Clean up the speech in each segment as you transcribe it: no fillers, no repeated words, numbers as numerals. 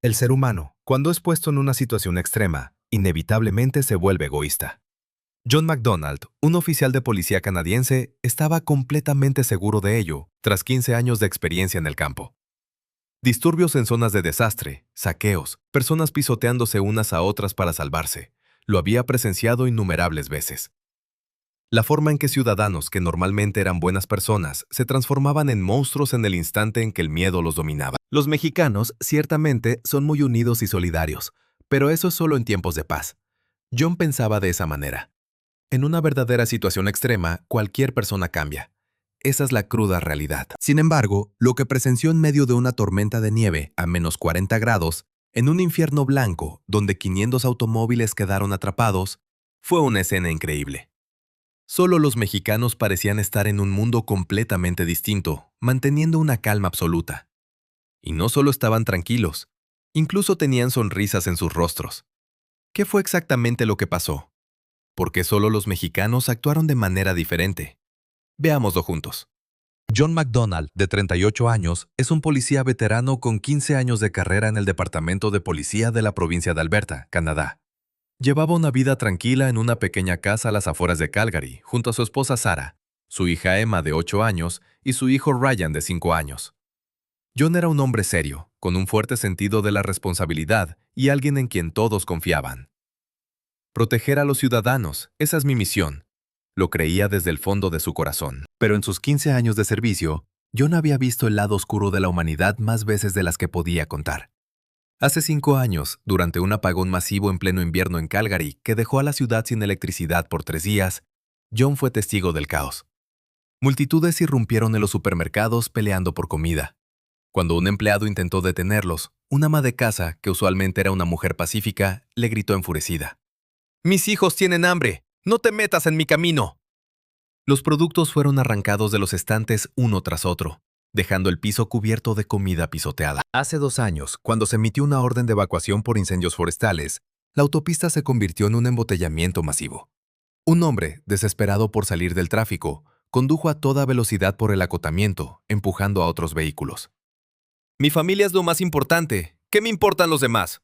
El ser humano, cuando es puesto en una situación extrema, inevitablemente se vuelve egoísta. John MacDonald, un oficial de policía canadiense, estaba completamente seguro de ello, tras 15 años de experiencia en el campo. Disturbios en zonas de desastre, saqueos, personas pisoteándose unas a otras para salvarse. Lo había presenciado innumerables veces. La forma en que ciudadanos que normalmente eran buenas personas se transformaban en monstruos en el instante en que el miedo los dominaba. Los mexicanos, ciertamente, son muy unidos y solidarios, pero eso es solo en tiempos de paz. John pensaba de esa manera. En una verdadera situación extrema, cualquier persona cambia. Esa es la cruda realidad. Sin embargo, lo que presenció en medio de una tormenta de nieve a menos 40 grados, en un infierno blanco donde 500 automóviles quedaron atrapados, fue una escena increíble. Solo los mexicanos parecían estar en un mundo completamente distinto, manteniendo una calma absoluta. Y no solo estaban tranquilos, incluso tenían sonrisas en sus rostros. ¿Qué fue exactamente lo que pasó? ¿Por qué solo los mexicanos actuaron de manera diferente? Veámoslo juntos. John MacDonald, de 38 años, es un policía veterano con 15 años de carrera en el Departamento de Policía de la provincia de Alberta, Canadá. Llevaba una vida tranquila en una pequeña casa a las afueras de Calgary, junto a su esposa Sarah, su hija Emma, de 8 años, y su hijo Ryan, de 5 años. John era un hombre serio, con un fuerte sentido de la responsabilidad y alguien en quien todos confiaban. Proteger a los ciudadanos, esa es mi misión. Lo creía desde el fondo de su corazón. Pero en sus 15 años de servicio, John había visto el lado oscuro de la humanidad más veces de las que podía contar. Hace 5 años, durante un apagón masivo en pleno invierno en Calgary que dejó a la ciudad sin electricidad por 3 días, John fue testigo del caos. Multitudes irrumpieron en los supermercados peleando por comida. Cuando un empleado intentó detenerlos, una ama de casa, que usualmente era una mujer pacífica, le gritó enfurecida: «¡Mis hijos tienen hambre! ¡No te metas en mi camino!». Los productos fueron arrancados de los estantes uno tras otro, dejando el piso cubierto de comida pisoteada. Hace 2 años, cuando se emitió una orden de evacuación por incendios forestales, la autopista se convirtió en un embotellamiento masivo. Un hombre, desesperado por salir del tráfico, condujo a toda velocidad por el acotamiento, empujando a otros vehículos. «Mi familia es lo más importante. ¿Qué me importan los demás?».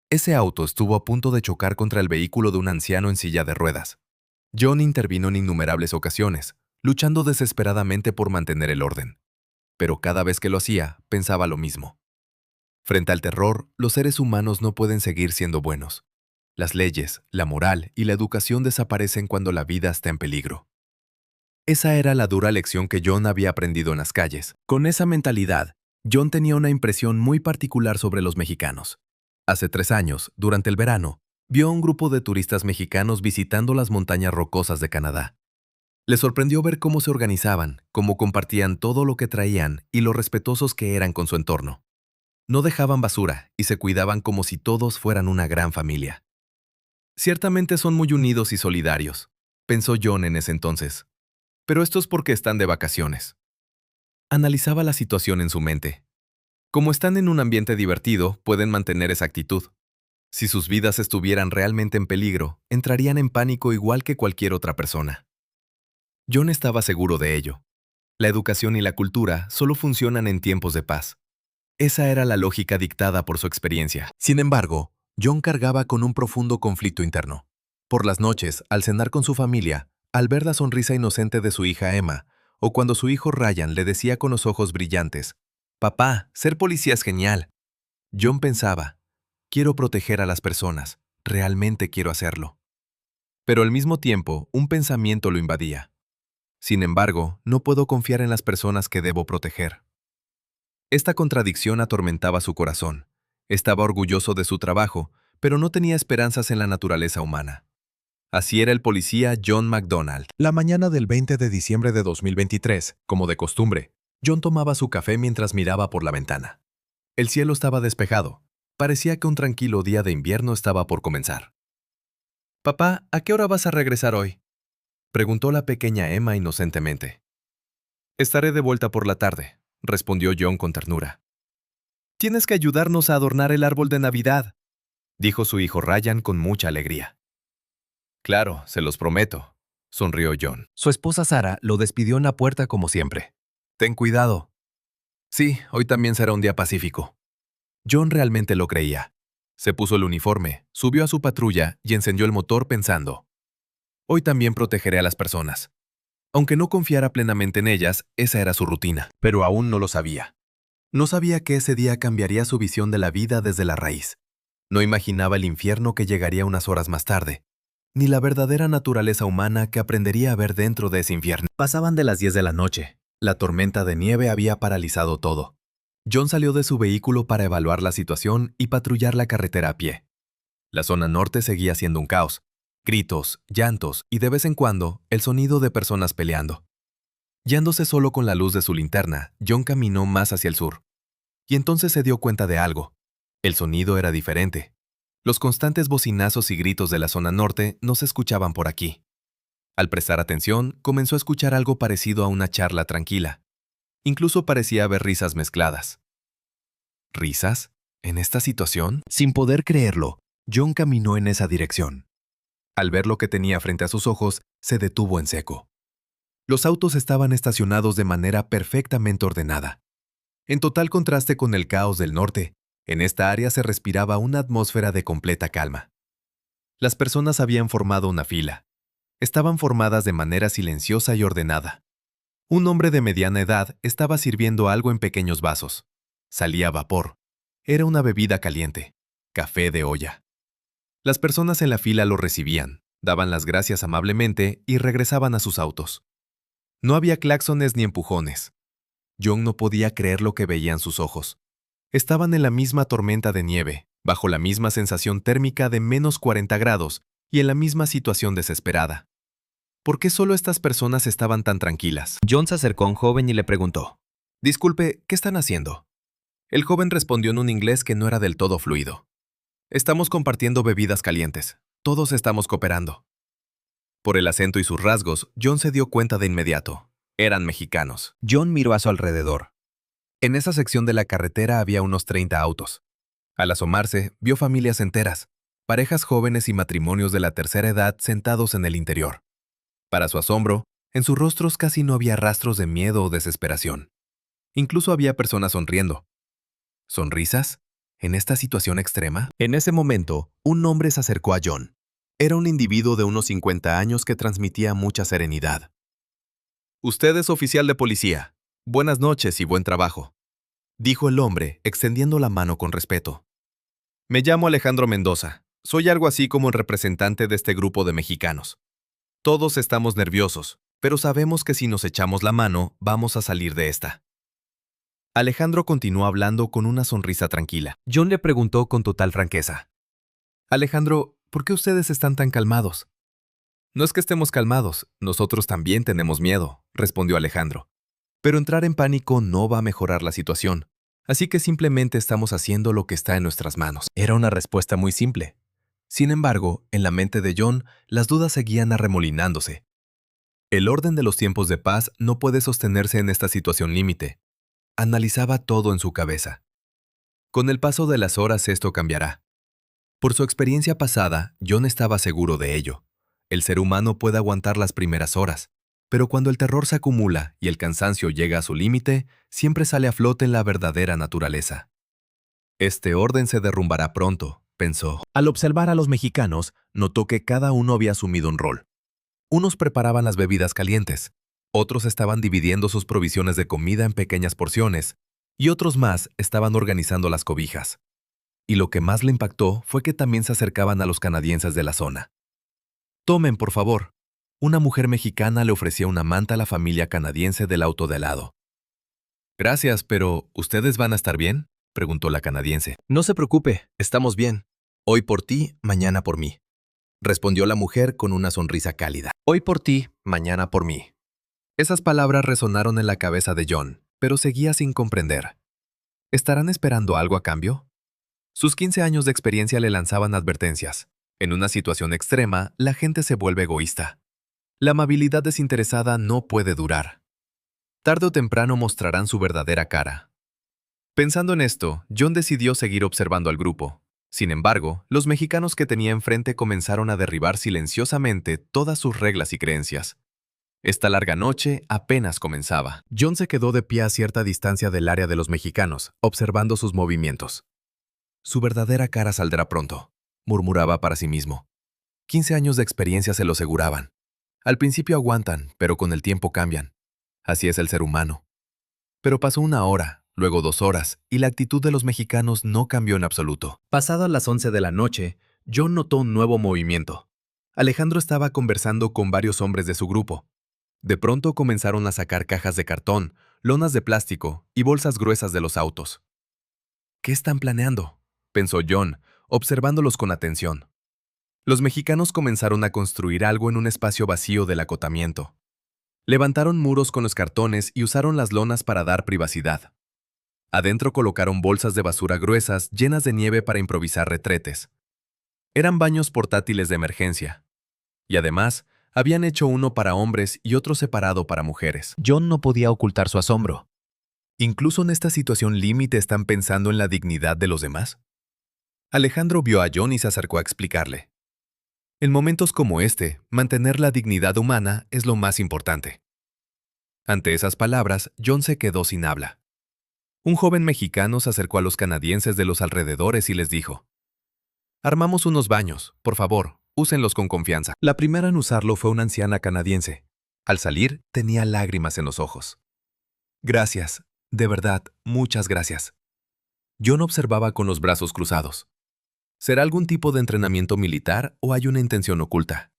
Ese auto estuvo a punto de chocar contra el vehículo de un anciano en silla de ruedas. John intervino en innumerables ocasiones, luchando desesperadamente por mantener el orden. Pero cada vez que lo hacía, pensaba lo mismo. Frente al terror, los seres humanos no pueden seguir siendo buenos. Las leyes, la moral y la educación desaparecen cuando la vida está en peligro. Esa era la dura lección que John había aprendido en las calles. Con esa mentalidad, John tenía una impresión muy particular sobre los mexicanos. Hace 3 años, durante el verano, vio a un grupo de turistas mexicanos visitando las montañas rocosas de Canadá. Le sorprendió ver cómo se organizaban, cómo compartían todo lo que traían y lo respetuosos que eran con su entorno. No dejaban basura y se cuidaban como si todos fueran una gran familia. Ciertamente son muy unidos y solidarios, pensó John en ese entonces. Pero esto es porque están de vacaciones. Analizaba la situación en su mente. Como están en un ambiente divertido, pueden mantener esa actitud. Si sus vidas estuvieran realmente en peligro, entrarían en pánico igual que cualquier otra persona. John estaba seguro de ello. La educación y la cultura solo funcionan en tiempos de paz. Esa era la lógica dictada por su experiencia. Sin embargo, John cargaba con un profundo conflicto interno. Por las noches, al cenar con su familia, al ver la sonrisa inocente de su hija Emma, o cuando su hijo Ryan le decía con los ojos brillantes: «Papá, ser policía es genial», John pensaba: «Quiero proteger a las personas, realmente quiero hacerlo». Pero al mismo tiempo, un pensamiento lo invadía. Sin embargo, no puedo confiar en las personas que debo proteger. Esta contradicción atormentaba su corazón. Estaba orgulloso de su trabajo, pero no tenía esperanzas en la naturaleza humana. Así era el policía John MacDonald. La mañana del 20 de diciembre de 2023, como de costumbre, John tomaba su café mientras miraba por la ventana. El cielo estaba despejado. Parecía que un tranquilo día de invierno estaba por comenzar. «Papá, ¿a qué hora vas a regresar hoy?», preguntó la pequeña Emma inocentemente. «Estaré de vuelta por la tarde», respondió John con ternura. «Tienes que ayudarnos a adornar el árbol de Navidad», dijo su hijo Ryan con mucha alegría. «Claro, se los prometo», sonrió John. Su esposa Sarah lo despidió en la puerta como siempre. «Ten cuidado». «Sí, hoy también será un día pacífico». John realmente lo creía. Se puso el uniforme, subió a su patrulla y encendió el motor pensando: hoy también protegeré a las personas. Aunque no confiara plenamente en ellas, esa era su rutina. Pero aún no lo sabía. No sabía que ese día cambiaría su visión de la vida desde la raíz. No imaginaba el infierno que llegaría unas horas más tarde, ni la verdadera naturaleza humana que aprendería a ver dentro de ese infierno. Pasaban de las 10 de la noche. La tormenta de nieve había paralizado todo. John salió de su vehículo para evaluar la situación y patrullar la carretera a pie. La zona norte seguía siendo un caos. Gritos, llantos y de vez en cuando el sonido de personas peleando. Guiándose solo con la luz de su linterna, John caminó más hacia el sur. Y entonces se dio cuenta de algo. El sonido era diferente. Los constantes bocinazos y gritos de la zona norte no se escuchaban por aquí. Al prestar atención, comenzó a escuchar algo parecido a una charla tranquila. Incluso parecía haber risas mezcladas. ¿Risas? ¿En esta situación? Sin poder creerlo, John caminó en esa dirección. Al ver lo que tenía frente a sus ojos, se detuvo en seco. Los autos estaban estacionados de manera perfectamente ordenada. En total contraste con el caos del norte, en esta área se respiraba una atmósfera de completa calma. Las personas habían formado una fila. Estaban formadas de manera silenciosa y ordenada. Un hombre de mediana edad estaba sirviendo algo en pequeños vasos. Salía vapor. Era una bebida caliente. Café de olla. Las personas en la fila lo recibían, daban las gracias amablemente y regresaban a sus autos. No había claxones ni empujones. John no podía creer lo que veía en sus ojos. Estaban en la misma tormenta de nieve, bajo la misma sensación térmica de -40 grados y en la misma situación desesperada. ¿Por qué solo estas personas estaban tan tranquilas? John se acercó a un joven y le preguntó: «Disculpe, ¿qué están haciendo?». El joven respondió en un inglés que no era del todo fluido: «Estamos compartiendo bebidas calientes. Todos estamos cooperando». Por el acento y sus rasgos, John se dio cuenta de inmediato. Eran mexicanos. John miró a su alrededor. En esa sección de la carretera había unos 30 autos. Al asomarse, vio familias enteras, parejas jóvenes y matrimonios de la tercera edad sentados en el interior. Para su asombro, en sus rostros casi no había rastros de miedo o desesperación. Incluso había personas sonriendo. ¿Sonrisas? ¿En esta situación extrema? En ese momento, un hombre se acercó a John. Era un individuo de unos 50 años que transmitía mucha serenidad. «Usted es oficial de policía. Buenas noches y buen trabajo», dijo el hombre, extendiendo la mano con respeto. «Me llamo Alejandro Mendoza. Soy algo así como el representante de este grupo de mexicanos. Todos estamos nerviosos, pero sabemos que si nos echamos la mano, vamos a salir de esta». Alejandro continuó hablando con una sonrisa tranquila. John le preguntó con total franqueza: «Alejandro, ¿por qué ustedes están tan calmados?». «No es que estemos calmados, nosotros también tenemos miedo», respondió Alejandro. «Pero entrar en pánico no va a mejorar la situación, así que simplemente estamos haciendo lo que está en nuestras manos». Era una respuesta muy simple. Sin embargo, en la mente de John, las dudas seguían arremolinándose. El orden de los tiempos de paz no puede sostenerse en esta situación límite. Analizaba todo en su cabeza. Con el paso de las horas esto cambiará. Por su experiencia pasada, John estaba seguro de ello. El ser humano puede aguantar las primeras horas, pero cuando el terror se acumula y el cansancio llega a su límite, siempre sale a flote la verdadera naturaleza. Este orden se derrumbará pronto, pensó. Al observar a los mexicanos, notó que cada uno había asumido un rol. Unos preparaban las bebidas calientes, otros estaban dividiendo sus provisiones de comida en pequeñas porciones, y otros más estaban organizando las cobijas. Y lo que más le impactó fue que también se acercaban a los canadienses de la zona. «Tomen, por favor». Una mujer mexicana le ofrecía una manta a la familia canadiense del auto de al lado. «Gracias, pero ¿ustedes van a estar bien?», preguntó la canadiense. «No se preocupe, estamos bien. Hoy por ti, mañana por mí», respondió la mujer con una sonrisa cálida. «Hoy por ti, mañana por mí». Esas palabras resonaron en la cabeza de John, pero seguía sin comprender. ¿Estarán esperando algo a cambio? Sus 15 años de experiencia le lanzaban advertencias. En una situación extrema, la gente se vuelve egoísta. La amabilidad desinteresada no puede durar. Tarde o temprano mostrarán su verdadera cara. Pensando en esto, John decidió seguir observando al grupo. Sin embargo, los mexicanos que tenía enfrente comenzaron a derribar silenciosamente todas sus reglas y creencias. Esta larga noche apenas comenzaba. John se quedó de pie a cierta distancia del área de los mexicanos, observando sus movimientos. Su verdadera cara saldrá pronto, murmuraba para sí mismo. 15 años de experiencia se lo aseguraban. Al principio aguantan, pero con el tiempo cambian. Así es el ser humano. Pero pasó 1 hora, luego 2 horas, y la actitud de los mexicanos no cambió en absoluto. Pasadas las 11 de la noche, John notó un nuevo movimiento. Alejandro estaba conversando con varios hombres de su grupo. De pronto comenzaron a sacar cajas de cartón, lonas de plástico y bolsas gruesas de los autos. ¿Qué están planeando?, pensó John, observándolos con atención. Los mexicanos comenzaron a construir algo en un espacio vacío del acotamiento. Levantaron muros con los cartones y usaron las lonas para dar privacidad. Adentro colocaron bolsas de basura gruesas llenas de nieve para improvisar retretes. Eran baños portátiles de emergencia. Y además, habían hecho uno para hombres y otro separado para mujeres. John no podía ocultar su asombro. ¿Incluso en esta situación límite están pensando en la dignidad de los demás? Alejandro vio a John y se acercó a explicarle. En momentos como este, mantener la dignidad humana es lo más importante. Ante esas palabras, John se quedó sin habla. Un joven mexicano se acercó a los canadienses de los alrededores y les dijo: «Armamos unos baños, por favor, úsenlos con confianza». La primera en usarlo fue una anciana canadiense. Al salir, tenía lágrimas en los ojos. «Gracias, de verdad, muchas gracias». John observaba con los brazos cruzados. ¿Será algún tipo de entrenamiento militar o hay una intención oculta?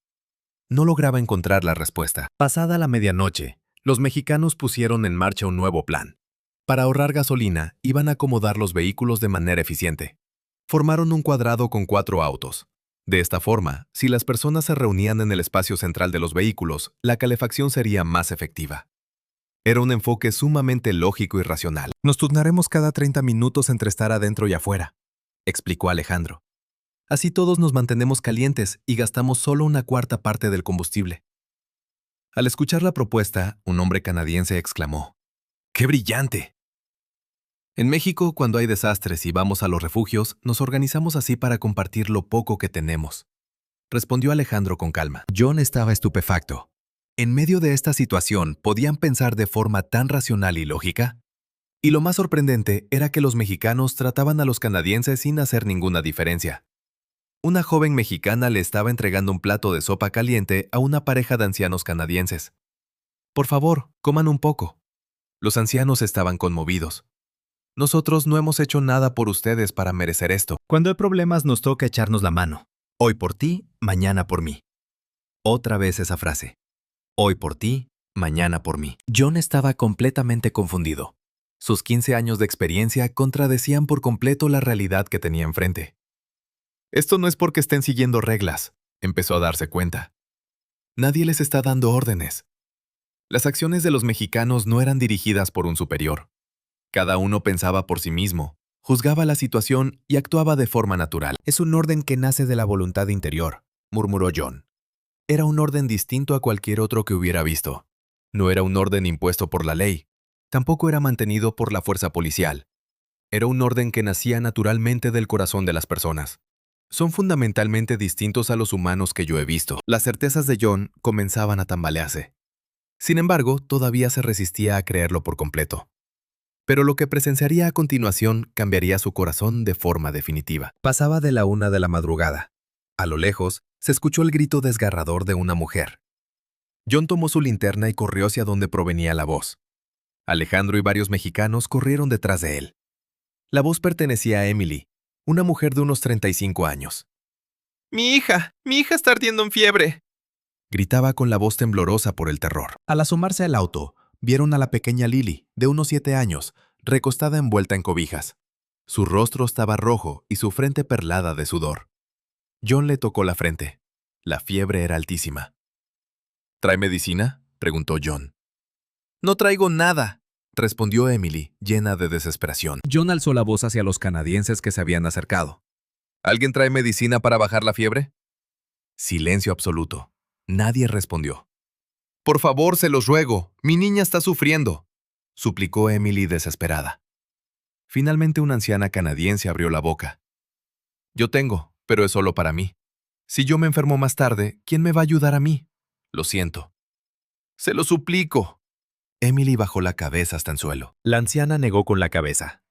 No lograba encontrar la respuesta. Pasada la medianoche, los mexicanos pusieron en marcha un nuevo plan. Para ahorrar gasolina, iban a acomodar los vehículos de manera eficiente. Formaron un cuadrado con 4 autos. De esta forma, si las personas se reunían en el espacio central de los vehículos, la calefacción sería más efectiva. Era un enfoque sumamente lógico y racional. «Nos turnaremos cada 30 minutos entre estar adentro y afuera», explicó Alejandro. «Así todos nos mantenemos calientes y gastamos solo 1/4 parte del combustible». Al escuchar la propuesta, un hombre canadiense exclamó: «¡Qué brillante!». En México, cuando hay desastres y vamos a los refugios, nos organizamos así para compartir lo poco que tenemos, respondió Alejandro con calma. John estaba estupefacto. En medio de esta situación, ¿podían pensar de forma tan racional y lógica? Y lo más sorprendente era que los mexicanos trataban a los canadienses sin hacer ninguna diferencia. Una joven mexicana le estaba entregando un plato de sopa caliente a una pareja de ancianos canadienses. «Por favor, coman un poco». Los ancianos estaban conmovidos. «Nosotros no hemos hecho nada por ustedes para merecer esto. Cuando hay problemas nos toca echarnos la mano. Hoy por ti, mañana por mí». Otra vez esa frase. Hoy por ti, mañana por mí. John estaba completamente confundido. Sus 15 años de experiencia contradecían por completo la realidad que tenía enfrente. «Esto no es porque estén siguiendo reglas», empezó a darse cuenta. «Nadie les está dando órdenes». Las acciones de los mexicanos no eran dirigidas por un superior. Cada uno pensaba por sí mismo, juzgaba la situación y actuaba de forma natural. «Es un orden que nace de la voluntad interior», murmuró John. Era un orden distinto a cualquier otro que hubiera visto. No era un orden impuesto por la ley. Tampoco era mantenido por la fuerza policial. Era un orden que nacía naturalmente del corazón de las personas. Son fundamentalmente distintos a los humanos que yo he visto. Las certezas de John comenzaban a tambalearse. Sin embargo, todavía se resistía a creerlo por completo. Pero lo que presenciaría a continuación cambiaría su corazón de forma definitiva. Pasaba de la 1 de la madrugada. A lo lejos, se escuchó el grito desgarrador de una mujer. John tomó su linterna y corrió hacia donde provenía la voz. Alejandro y varios mexicanos corrieron detrás de él. La voz pertenecía a Emily, una mujer de unos 35 años. Mi hija está ardiendo en fiebre», gritaba con la voz temblorosa por el terror. Al asomarse al auto, vieron a la pequeña Lily, de unos 7 años, recostada envuelta en cobijas. Su rostro estaba rojo y su frente perlada de sudor. John le tocó la frente. La fiebre era altísima. «¿Trae medicina?», preguntó John. «No traigo nada», respondió Emily, llena de desesperación. John alzó la voz hacia los canadienses que se habían acercado. «¿Alguien trae medicina para bajar la fiebre?». Silencio absoluto. Nadie respondió. «Por favor, se los ruego, mi niña está sufriendo», suplicó Emily desesperada. Finalmente una anciana canadiense abrió la boca. «Yo tengo, pero es solo para mí. Si yo me enfermo más tarde, ¿quién me va a ayudar a mí? Lo siento». «Se lo suplico». Emily bajó la cabeza hasta el suelo. La anciana negó con la cabeza.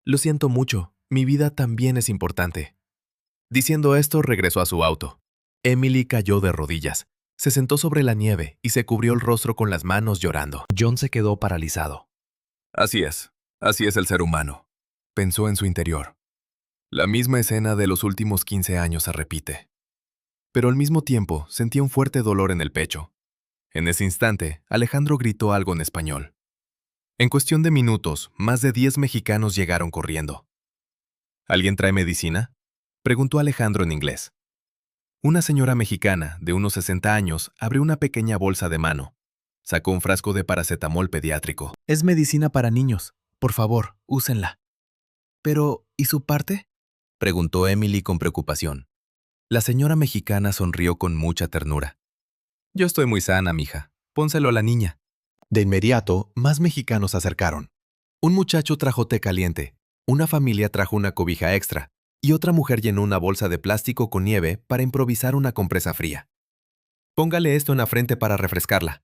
«Lo siento mucho. Mi vida también es importante. Diciendo esto, regresó a su auto. Emily cayó de rodillas. Se sentó sobre la nieve y se cubrió el rostro con las manos llorando. John se quedó paralizado. Así es el ser humano, pensó en su interior. La misma escena de los últimos 15 años se repite. Pero al mismo tiempo sentía un fuerte dolor en el pecho. En ese instante, Alejandro gritó algo en español. En cuestión de minutos, más de 10 mexicanos llegaron corriendo. ¿Alguien trae medicina?, preguntó Alejandro en inglés. Una señora mexicana, de unos 60 años, abrió una pequeña bolsa de mano. Sacó un frasco de paracetamol pediátrico. Es medicina para niños. Por favor, úsenla. Pero, ¿y su parte?, preguntó Emily con preocupación. La señora mexicana sonrió con mucha ternura. Yo estoy muy sana, mija. Pónselo a la niña. De inmediato, más mexicanos se acercaron. Un muchacho trajo té caliente, una familia trajo una cobija extra, y otra mujer llenó una bolsa de plástico con nieve para improvisar una compresa fría. Póngale esto en la frente para refrescarla.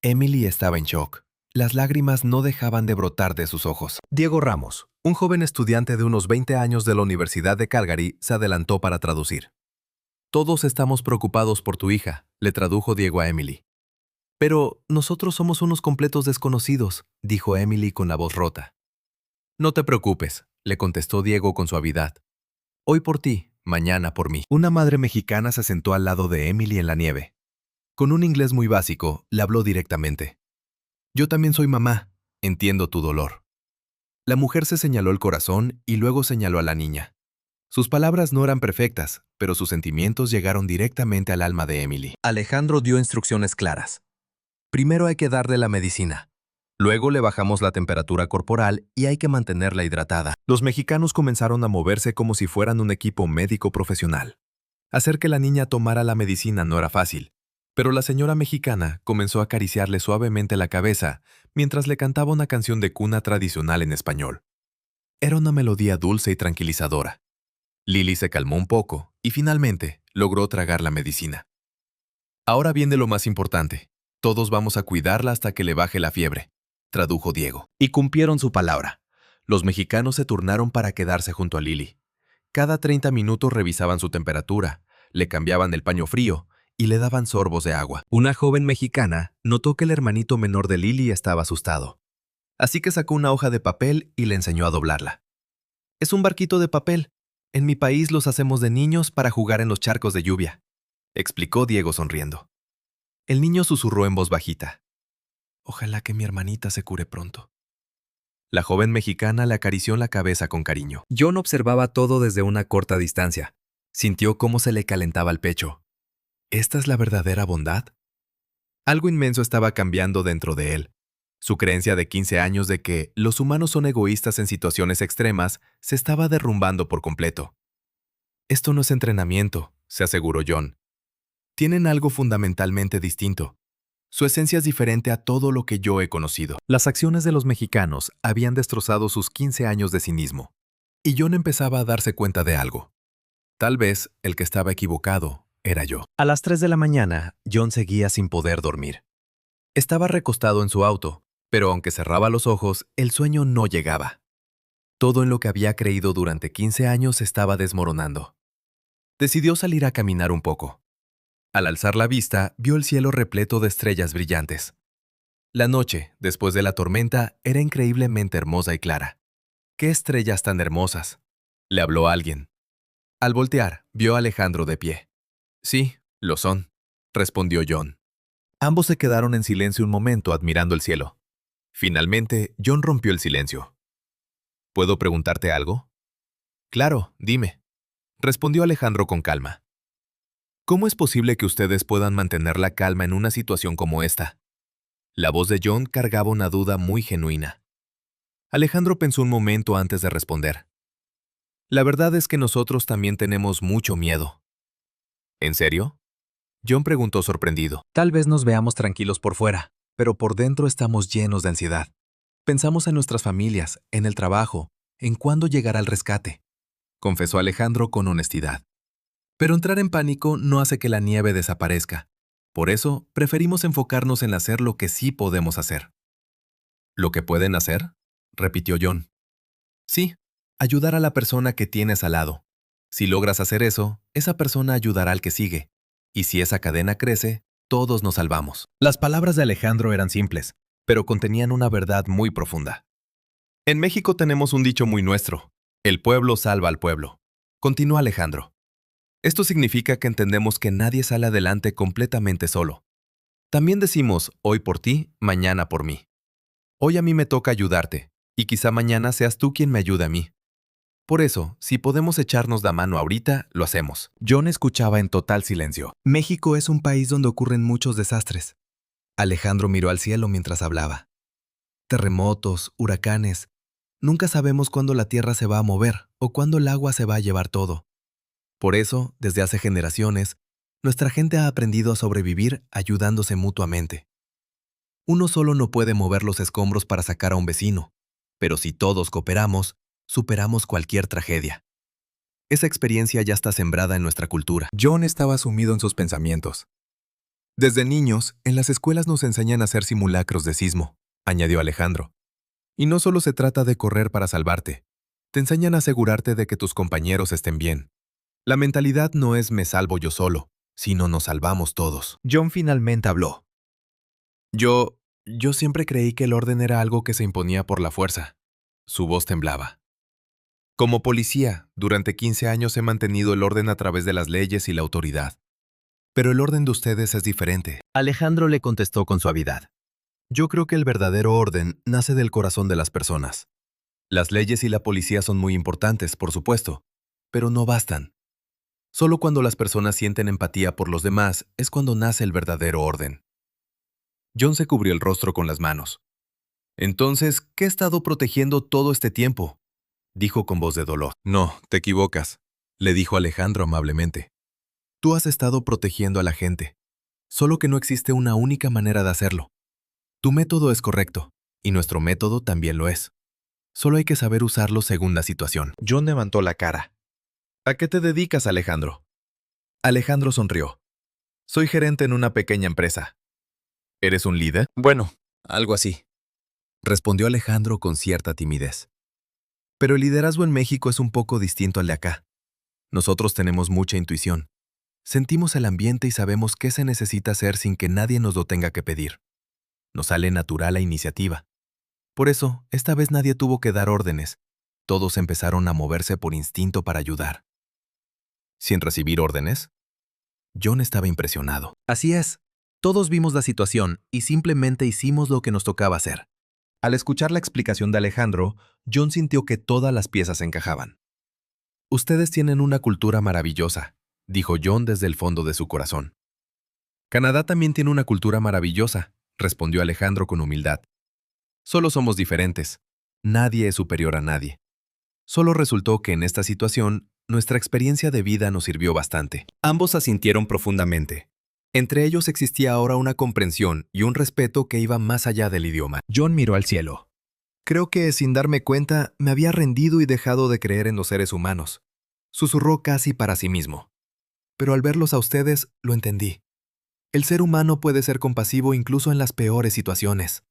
Emily estaba en shock. Las lágrimas no dejaban de brotar de sus ojos. Diego Ramos, un joven estudiante de unos 20 años de la Universidad de Calgary, se adelantó para traducir. Todos estamos preocupados por tu hija, le tradujo Diego a Emily. Pero nosotros somos unos completos desconocidos, dijo Emily con la voz rota. No te preocupes, le contestó Diego con suavidad. Hoy por ti, mañana por mí. Una madre mexicana se sentó al lado de Emily en la nieve. Con un inglés muy básico, le habló directamente. Yo también soy mamá, entiendo tu dolor. La mujer se señaló el corazón y luego señaló a la niña. Sus palabras no eran perfectas, pero sus sentimientos llegaron directamente al alma de Emily. Alejandro dio instrucciones claras. Primero hay que darle la medicina. Luego le bajamos la temperatura corporal y hay que mantenerla hidratada. Los mexicanos comenzaron a moverse como si fueran un equipo médico profesional. Hacer que la niña tomara la medicina no era fácil, pero la señora mexicana comenzó a acariciarle suavemente la cabeza mientras le cantaba una canción de cuna tradicional en español. Era una melodía dulce y tranquilizadora. Lily se calmó un poco y finalmente logró tragar la medicina. Ahora viene lo más importante. Todos vamos a cuidarla hasta que le baje la fiebre, tradujo Diego. Y cumplieron su palabra. Los mexicanos se turnaron para quedarse junto a Lily. Cada 30 minutos revisaban su temperatura, le cambiaban el paño frío y le daban sorbos de agua. Una joven mexicana notó que el hermanito menor de Lily estaba asustado. Así que sacó una hoja de papel y le enseñó a doblarla. Es un barquito de papel. En mi país los hacemos de niños para jugar en los charcos de lluvia, explicó Diego sonriendo. El niño susurró en voz bajita. Ojalá que mi hermanita se cure pronto. La joven mexicana le acarició la cabeza con cariño. John observaba todo desde una corta distancia. Sintió cómo se le calentaba el pecho. ¿Esta es la verdadera bondad? Algo inmenso estaba cambiando dentro de él. Su creencia de 15 años de que los humanos son egoístas en situaciones extremas se estaba derrumbando por completo. Esto no es entrenamiento, se aseguró John. Tienen algo fundamentalmente distinto. Su esencia es diferente a todo lo que yo he conocido. Las acciones de los mexicanos habían destrozado sus 15 años de cinismo. Y John empezaba a darse cuenta de algo. Tal vez el que estaba equivocado era yo. A las 3 de la mañana, John seguía sin poder dormir. Estaba recostado en su auto, pero aunque cerraba los ojos, el sueño no llegaba. Todo en lo que había creído durante 15 años estaba desmoronando. Decidió salir a caminar un poco. Al alzar la vista, vio el cielo repleto de estrellas brillantes. La noche, después de la tormenta, era increíblemente hermosa y clara. ¡Qué estrellas tan hermosas!, le habló alguien. Al voltear, vio a Alejandro de pie. Sí, lo son, respondió John. Ambos se quedaron en silencio un momento admirando el cielo. Finalmente, John rompió el silencio. ¿Puedo preguntarte algo? Claro, dime, respondió Alejandro con calma. ¿Cómo es posible que ustedes puedan mantener la calma en una situación como esta? La voz de John cargaba una duda muy genuina. Alejandro pensó un momento antes de responder. La verdad es que nosotros también tenemos mucho miedo. ¿En serio?, John preguntó sorprendido. Tal vez nos veamos tranquilos por fuera, pero por dentro estamos llenos de ansiedad. Pensamos en nuestras familias, en el trabajo, en cuándo llegará el rescate, confesó Alejandro con honestidad. Pero entrar en pánico no hace que la nieve desaparezca. Por eso, preferimos enfocarnos en hacer lo que sí podemos hacer. ¿Lo que pueden hacer?, repitió John. Sí, Ayudar a la persona que tienes al lado. Si logras hacer eso, esa persona ayudará al que sigue. Y si esa cadena crece, todos nos salvamos. Las palabras de Alejandro eran simples, pero contenían una verdad muy profunda. En México tenemos un dicho muy nuestro: el pueblo salva al pueblo. Continúa Alejandro. Esto significa que entendemos que nadie sale adelante completamente solo. También decimos, hoy por ti, mañana por mí. Hoy a mí me toca ayudarte, y quizá mañana seas tú quien me ayude a mí. Por eso, si podemos echarnos la mano ahorita, lo hacemos. John escuchaba en total silencio. México es un país donde ocurren muchos desastres. Alejandro miró al cielo mientras hablaba. Terremotos, huracanes. Nunca sabemos cuándo la tierra se va a mover o cuándo el agua se va a llevar todo. Por eso, desde hace generaciones, nuestra gente ha aprendido a sobrevivir ayudándose mutuamente. Uno solo no puede mover los escombros para sacar a un vecino, pero si todos cooperamos, superamos cualquier tragedia. Esa experiencia ya está sembrada en nuestra cultura. John estaba sumido en sus pensamientos. Desde niños, en las escuelas nos enseñan a hacer simulacros de sismo, añadió Alejandro. Y no solo se trata de correr para salvarte. Te enseñan a asegurarte de que tus compañeros estén bien. La mentalidad no es me salvo yo solo, sino nos salvamos todos. John finalmente habló. Yo siempre creí que el orden era algo que se imponía por la fuerza. Su voz temblaba. Como policía, durante 15 años he mantenido el orden a través de las leyes y la autoridad. Pero el orden de ustedes es diferente. Alejandro le contestó con suavidad. Yo creo que el verdadero orden nace del corazón de las personas. Las leyes y la policía son muy importantes, por supuesto, pero no bastan. Solo cuando las personas sienten empatía por los demás es cuando nace el verdadero orden. John se cubrió el rostro con las manos. Entonces, ¿qué he estado protegiendo todo este tiempo?, dijo con voz de dolor. No, te equivocas, le dijo Alejandro amablemente. Tú has estado protegiendo a la gente, solo que no existe una única manera de hacerlo. Tu método es correcto, y nuestro método también lo es. Solo hay que saber usarlo según la situación. John levantó la cara. ¿A qué te dedicas, Alejandro? Alejandro sonrió. Soy gerente en una pequeña empresa. ¿Eres un líder? Bueno, algo así, respondió Alejandro con cierta timidez. Pero el liderazgo en México es un poco distinto al de acá. Nosotros tenemos mucha intuición. Sentimos el ambiente y sabemos qué se necesita hacer sin que nadie nos lo tenga que pedir. Nos sale natural la iniciativa. Por eso, esta vez nadie tuvo que dar órdenes. Todos empezaron a moverse por instinto para ayudar. ¿Sin recibir órdenes? John estaba impresionado. Así es. Todos vimos la situación y simplemente hicimos lo que nos tocaba hacer. Al escuchar la explicación de Alejandro, John sintió que todas las piezas encajaban. Ustedes tienen una cultura maravillosa, dijo John desde el fondo de su corazón. Canadá también tiene una cultura maravillosa, respondió Alejandro con humildad. Solo somos diferentes. Nadie es superior a nadie. Solo resultó que en esta situación, nuestra experiencia de vida nos sirvió bastante. Ambos asintieron profundamente. Entre ellos existía ahora una comprensión y un respeto que iba más allá del idioma. John miró al cielo. Creo que, sin darme cuenta, me había rendido y dejado de creer en los seres humanos. Susurró casi para sí mismo. Pero al verlos a ustedes, lo entendí. El ser humano puede ser compasivo incluso en las peores situaciones.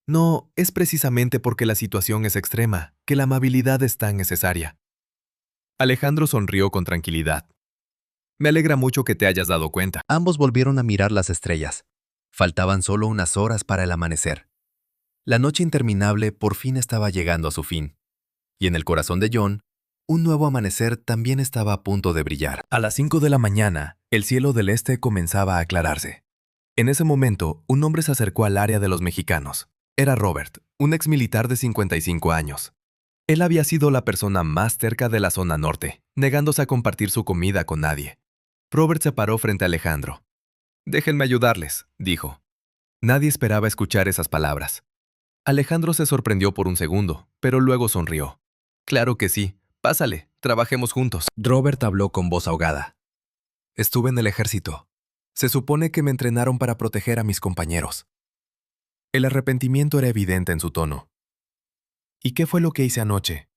No, es precisamente porque la situación es extrema que la amabilidad es tan necesaria. Alejandro sonrió con tranquilidad. Me alegra mucho que te hayas dado cuenta. Ambos volvieron a mirar las estrellas. Faltaban solo unas horas para el amanecer. La noche interminable por fin estaba llegando a su fin. Y en el corazón de John, un nuevo amanecer también estaba a punto de brillar. A las 5 de la mañana, el cielo del este comenzaba a aclararse. En ese momento, un hombre se acercó al área de los mexicanos. Era Robert, un exmilitar de 55 años. Él había sido la persona más cerca de la zona norte, negándose a compartir su comida con nadie. Robert se paró frente a Alejandro. «Déjenme ayudarles», dijo. Nadie esperaba escuchar esas palabras. Alejandro se sorprendió por un segundo, pero luego sonrió. «Claro que sí. Pásale, trabajemos juntos». Robert habló con voz ahogada. «Estuve en el ejército. Se supone que me entrenaron para proteger a mis compañeros». El arrepentimiento era evidente en su tono. «¿Y qué fue lo que hice anoche?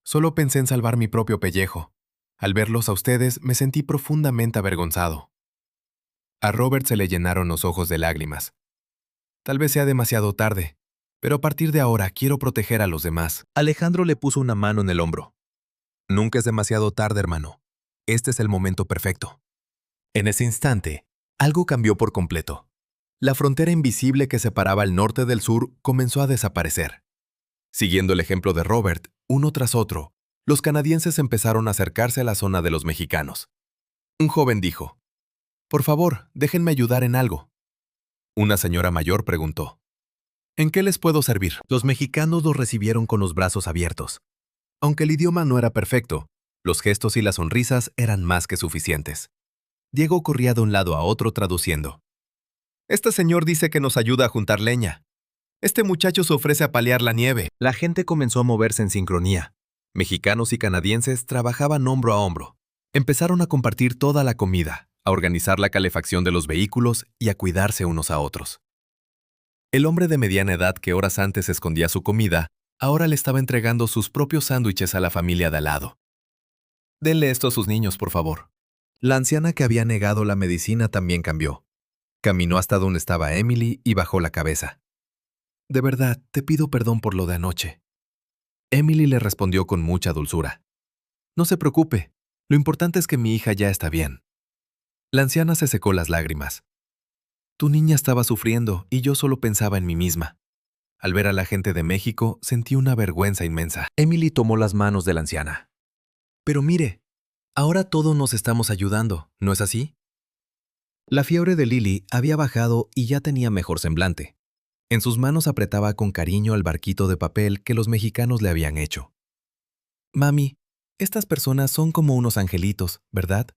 Solo pensé en salvar mi propio pellejo. Al verlos a ustedes, me sentí profundamente avergonzado». A Robert se le llenaron los ojos de lágrimas. «Tal vez sea demasiado tarde. Pero a partir de ahora quiero proteger a los demás. Alejandro le puso una mano en el hombro. Nunca es demasiado tarde, hermano. Este es el momento perfecto. En ese instante, algo cambió por completo. La frontera invisible que separaba el norte del sur comenzó a desaparecer. Siguiendo el ejemplo de Robert, uno tras otro, los canadienses empezaron a acercarse a la zona de los mexicanos. Un joven dijo, «Por favor, déjenme ayudar en algo». Una señora mayor preguntó, «¿En qué les puedo servir?». Los mexicanos los recibieron con los brazos abiertos. Aunque el idioma no era perfecto, los gestos y las sonrisas eran más que suficientes. Diego corría de un lado a otro traduciendo. «Este señor dice que nos ayuda a juntar leña. Este muchacho se ofrece a paliar la nieve». La gente comenzó a moverse en sincronía. Mexicanos y canadienses trabajaban hombro a hombro. Empezaron a compartir toda la comida, a organizar la calefacción de los vehículos y a cuidarse unos a otros. El hombre de mediana edad que horas antes escondía su comida, ahora le estaba entregando sus propios sándwiches a la familia de al lado. «Denle esto a sus niños, por favor». La anciana que había negado la medicina también cambió. Caminó hasta donde estaba Emily y bajó la cabeza. «De verdad, te pido perdón por lo de anoche». Emily le respondió con mucha dulzura. «No se preocupe, lo importante es que mi hija ya está bien». La anciana se secó las lágrimas. «Tu niña estaba sufriendo y yo solo pensaba en mí misma». Al ver a la gente de México, sentí una vergüenza inmensa. Emily tomó las manos de la anciana. «Pero mire, ahora todos nos estamos ayudando, ¿no es así?». La fiebre de Lily había bajado y ya tenía mejor semblante. En sus manos apretaba con cariño al barquito de papel que los mexicanos le habían hecho. «Mami, estas personas son como unos angelitos, ¿verdad?»,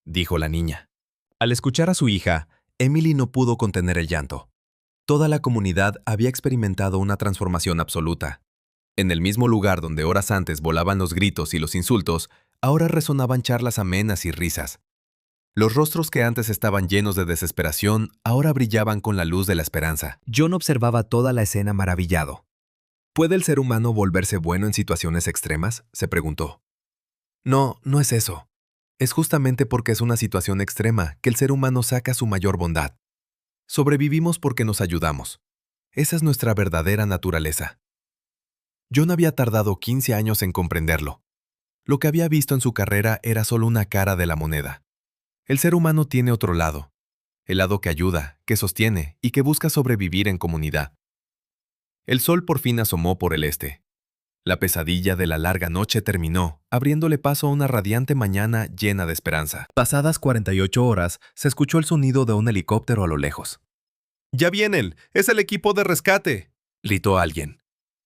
dijo la niña. Al escuchar a su hija, Emily no pudo contener el llanto. Toda la comunidad había experimentado una transformación absoluta. En el mismo lugar donde horas antes volaban los gritos y los insultos, ahora resonaban charlas amenas y risas. Los rostros que antes estaban llenos de desesperación, ahora brillaban con la luz de la esperanza. John observaba toda la escena maravillado. ¿Puede el ser humano volverse bueno en situaciones extremas?, se preguntó. No, no es eso. Es justamente porque es una situación extrema que el ser humano saca su mayor bondad. Sobrevivimos porque nos ayudamos. Esa es nuestra verdadera naturaleza. John había tardado 15 años en comprenderlo. Lo que había visto en su carrera era solo una cara de la moneda. El ser humano tiene otro lado. El lado que ayuda, que sostiene y que busca sobrevivir en comunidad. El sol por fin asomó por el este. La pesadilla de la larga noche terminó, abriéndole paso a una radiante mañana llena de esperanza. Pasadas 48 horas, se escuchó el sonido de un helicóptero a lo lejos. «¡Ya vienen! ¡Es el equipo de rescate!», gritó alguien.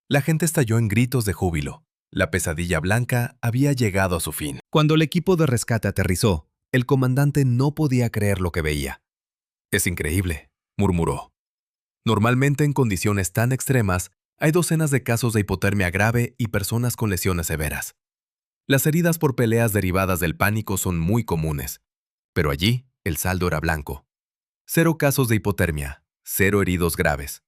La gente estalló en gritos de júbilo. La pesadilla blanca había llegado a su fin. Cuando el equipo de rescate aterrizó, el comandante no podía creer lo que veía. «Es increíble», murmuró. Normalmente en condiciones tan extremas, hay docenas de casos de hipotermia grave y personas con lesiones severas. Las heridas por peleas derivadas del pánico son muy comunes, pero allí el saldo era blanco. 0 casos de hipotermia, 0 heridos graves.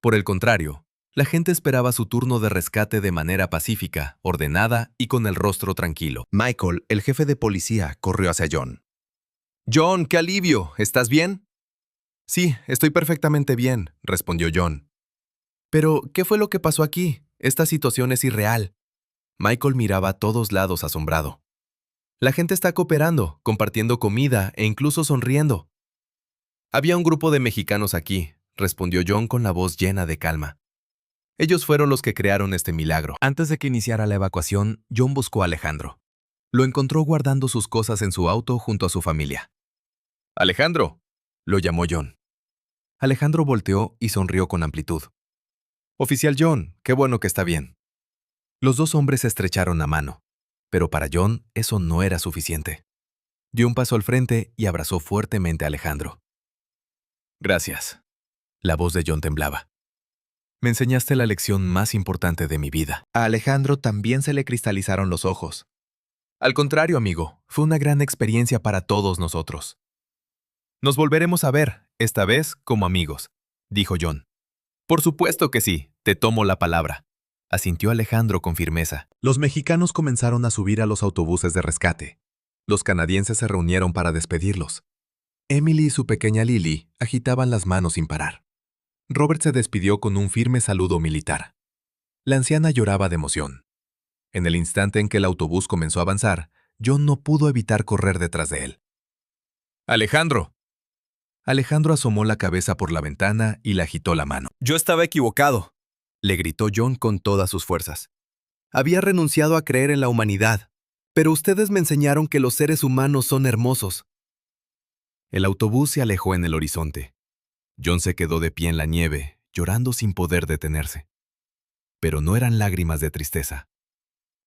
Por el contrario, la gente esperaba su turno de rescate de manera pacífica, ordenada y con el rostro tranquilo. Michael, el jefe de policía, corrió hacia John. «John, qué alivio, ¿estás bien?». «Sí, estoy perfectamente bien», respondió John. «Pero, ¿qué fue lo que pasó aquí? Esta situación es irreal». Michael miraba a todos lados asombrado. «La gente está cooperando, compartiendo comida e incluso sonriendo». «Había un grupo de mexicanos aquí», respondió John con la voz llena de calma. «Ellos fueron los que crearon este milagro». Antes de que iniciara la evacuación, John buscó a Alejandro. Lo encontró guardando sus cosas en su auto junto a su familia. «Alejandro», lo llamó John. Alejandro volteó y sonrió con amplitud. «Oficial John, qué bueno que está bien». Los dos hombres se estrecharon la mano, pero para John eso no era suficiente. Dio un paso al frente y abrazó fuertemente a Alejandro. «Gracias». La voz de John temblaba. «Me enseñaste la lección más importante de mi vida». A Alejandro también se le cristalizaron los ojos. «Al contrario, amigo, fue una gran experiencia para todos nosotros». «Nos volveremos a ver, esta vez como amigos», dijo John. «Por supuesto que sí, te tomo la palabra», asintió Alejandro con firmeza. Los mexicanos comenzaron a subir a los autobuses de rescate. Los canadienses se reunieron para despedirlos. Emily y su pequeña Lily agitaban las manos sin parar. Robert se despidió con un firme saludo militar. La anciana lloraba de emoción. En el instante en que el autobús comenzó a avanzar, John no pudo evitar correr detrás de él. ¡Alejandro! Alejandro asomó la cabeza por la ventana y le agitó la mano. Yo estaba equivocado, Le gritó John con todas sus fuerzas. Había renunciado a creer en la humanidad, pero ustedes me enseñaron que los seres humanos son hermosos. El autobús se alejó en el horizonte. John se quedó de pie en la nieve, llorando sin poder detenerse. Pero no eran lágrimas de tristeza.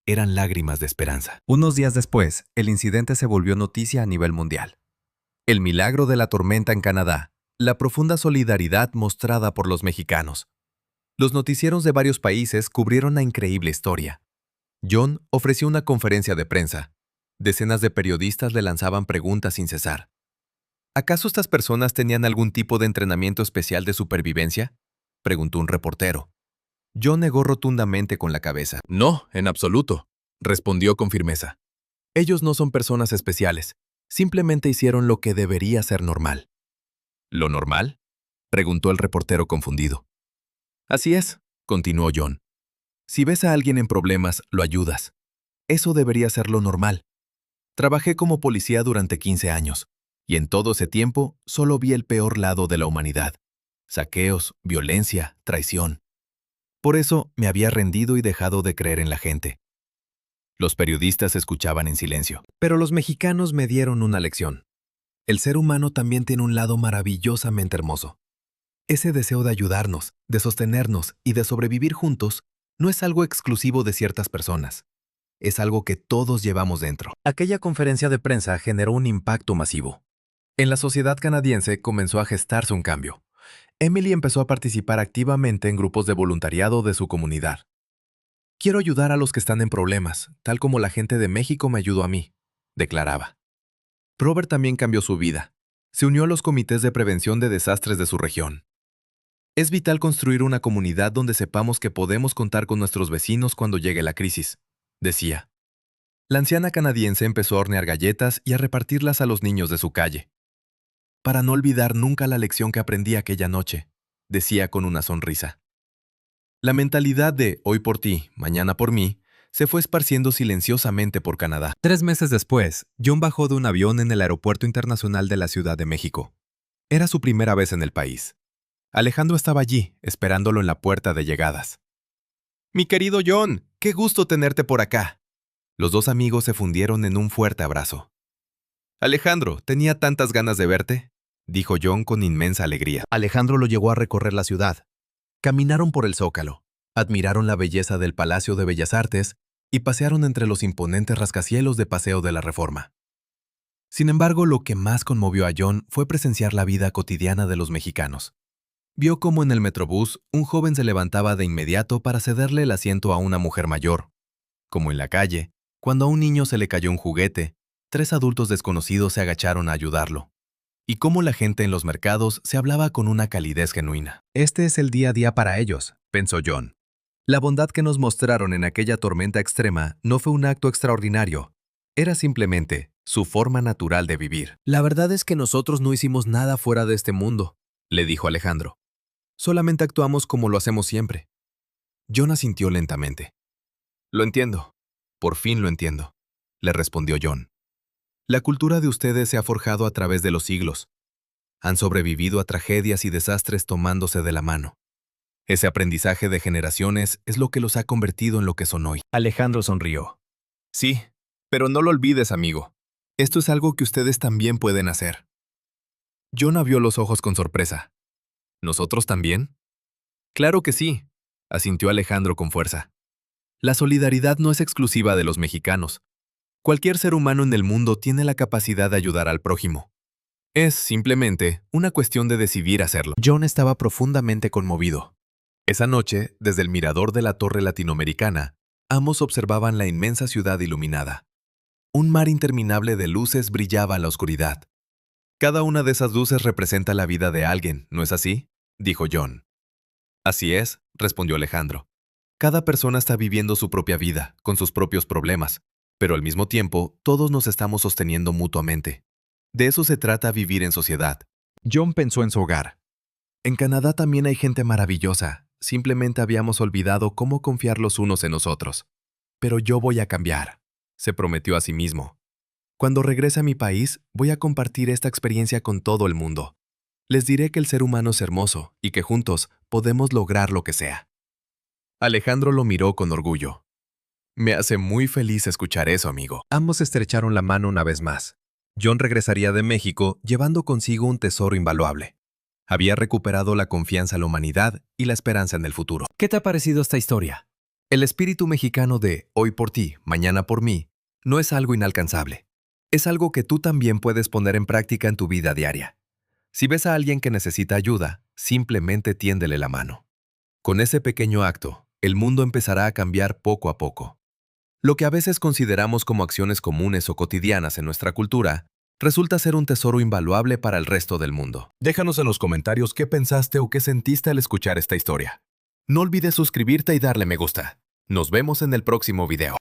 Eran lágrimas de esperanza. Unos días después, el incidente se volvió noticia a nivel mundial. El milagro de la tormenta en Canadá, la profunda solidaridad mostrada por los mexicanos. Los noticieros de varios países cubrieron la increíble historia. John ofreció una conferencia de prensa. Decenas de periodistas le lanzaban preguntas sin cesar. ¿Acaso estas personas tenían algún tipo de entrenamiento especial de supervivencia?, preguntó un reportero. John negó rotundamente con la cabeza. No, en absoluto, respondió con firmeza. Ellos no son personas especiales. Simplemente hicieron lo que debería ser normal. ¿Lo normal?, preguntó el reportero confundido. Así es, continuó John. Si ves a alguien en problemas, lo ayudas. Eso debería ser lo normal. Trabajé como policía durante 15 años, y en todo ese tiempo solo vi el peor lado de la humanidad. Saqueos, violencia, traición. Por eso me había rendido y dejado de creer en la gente. Los periodistas escuchaban en silencio. Pero los mexicanos me dieron una lección. El ser humano también tiene un lado maravillosamente hermoso. Ese deseo de ayudarnos, de sostenernos y de sobrevivir juntos no es algo exclusivo de ciertas personas. Es algo que todos llevamos dentro. Aquella conferencia de prensa generó un impacto masivo. En la sociedad canadiense comenzó a gestarse un cambio. Emily empezó a participar activamente en grupos de voluntariado de su comunidad. Quiero ayudar a los que están en problemas, tal como la gente de México me ayudó a mí, declaraba. Robert también cambió su vida. Se unió a los comités de prevención de desastres de su región. Es vital construir una comunidad donde sepamos que podemos contar con nuestros vecinos cuando llegue la crisis, decía. La anciana canadiense empezó a hornear galletas y a repartirlas a los niños de su calle. Para no olvidar nunca la lección que aprendí aquella noche, decía con una sonrisa. La mentalidad de hoy por ti, mañana por mí, se fue esparciendo silenciosamente por Canadá. 3 meses después, John bajó de un avión en el Aeropuerto Internacional de la Ciudad de México. Era su primera vez en el país. Alejandro estaba allí, esperándolo en la puerta de llegadas. «Mi querido John, qué gusto tenerte por acá». Los dos amigos se fundieron en un fuerte abrazo. «Alejandro, tenía tantas ganas de verte», dijo John con inmensa alegría. Alejandro lo llevó a recorrer la ciudad. Caminaron por el Zócalo, admiraron la belleza del Palacio de Bellas Artes y pasearon entre los imponentes rascacielos de Paseo de la Reforma. Sin embargo, lo que más conmovió a John fue presenciar la vida cotidiana de los mexicanos. Vio cómo en el Metrobús un joven se levantaba de inmediato para cederle el asiento a una mujer mayor. Como en la calle, cuando a un niño se le cayó un juguete, 3 adultos desconocidos se agacharon a ayudarlo. Y cómo la gente en los mercados se hablaba con una calidez genuina. Este es el día a día para ellos, pensó John. La bondad que nos mostraron en aquella tormenta extrema no fue un acto extraordinario. Era simplemente su forma natural de vivir. La verdad es que nosotros no hicimos nada fuera de este mundo, le dijo Alejandro. Solamente actuamos como lo hacemos siempre. John asintió lentamente. Lo entiendo. Por fin lo entiendo, le respondió John. La cultura de ustedes se ha forjado a través de los siglos. Han sobrevivido a tragedias y desastres tomándose de la mano. Ese aprendizaje de generaciones es lo que los ha convertido en lo que son hoy. Alejandro sonrió. Sí, pero no lo olvides, amigo. Esto es algo que ustedes también pueden hacer. John abrió los ojos con sorpresa. ¿Nosotros también? Claro que sí, asintió Alejandro con fuerza. La solidaridad no es exclusiva de los mexicanos. Cualquier ser humano en el mundo tiene la capacidad de ayudar al prójimo. Es, simplemente, una cuestión de decidir hacerlo. John estaba profundamente conmovido. Esa noche, desde el mirador de la Torre Latinoamericana, ambos observaban la inmensa ciudad iluminada. Un mar interminable de luces brillaba en la oscuridad. Cada una de esas luces representa la vida de alguien, ¿no es así?, dijo John. Así es, respondió Alejandro. Cada persona está viviendo su propia vida, con sus propios problemas, pero al mismo tiempo, todos nos estamos sosteniendo mutuamente. De eso se trata vivir en sociedad. John pensó en su hogar. En Canadá también hay gente maravillosa. Simplemente habíamos olvidado cómo confiar los unos en los otros. Pero yo voy a cambiar, se prometió a sí mismo. Cuando regrese a mi país, voy a compartir esta experiencia con todo el mundo. Les diré que el ser humano es hermoso y que juntos podemos lograr lo que sea. Alejandro lo miró con orgullo. Me hace muy feliz escuchar eso, amigo. Ambos estrecharon la mano una vez más. John regresaría de México llevando consigo un tesoro invaluable. Había recuperado la confianza en la humanidad y la esperanza en el futuro. ¿Qué te ha parecido esta historia? El espíritu mexicano de hoy por ti, mañana por mí, no es algo inalcanzable. Es algo que tú también puedes poner en práctica en tu vida diaria. Si ves a alguien que necesita ayuda, simplemente tiéndele la mano. Con ese pequeño acto, el mundo empezará a cambiar poco a poco. Lo que a veces consideramos como acciones comunes o cotidianas en nuestra cultura, resulta ser un tesoro invaluable para el resto del mundo. Déjanos en los comentarios qué pensaste o qué sentiste al escuchar esta historia. No olvides suscribirte y darle me gusta. Nos vemos en el próximo video.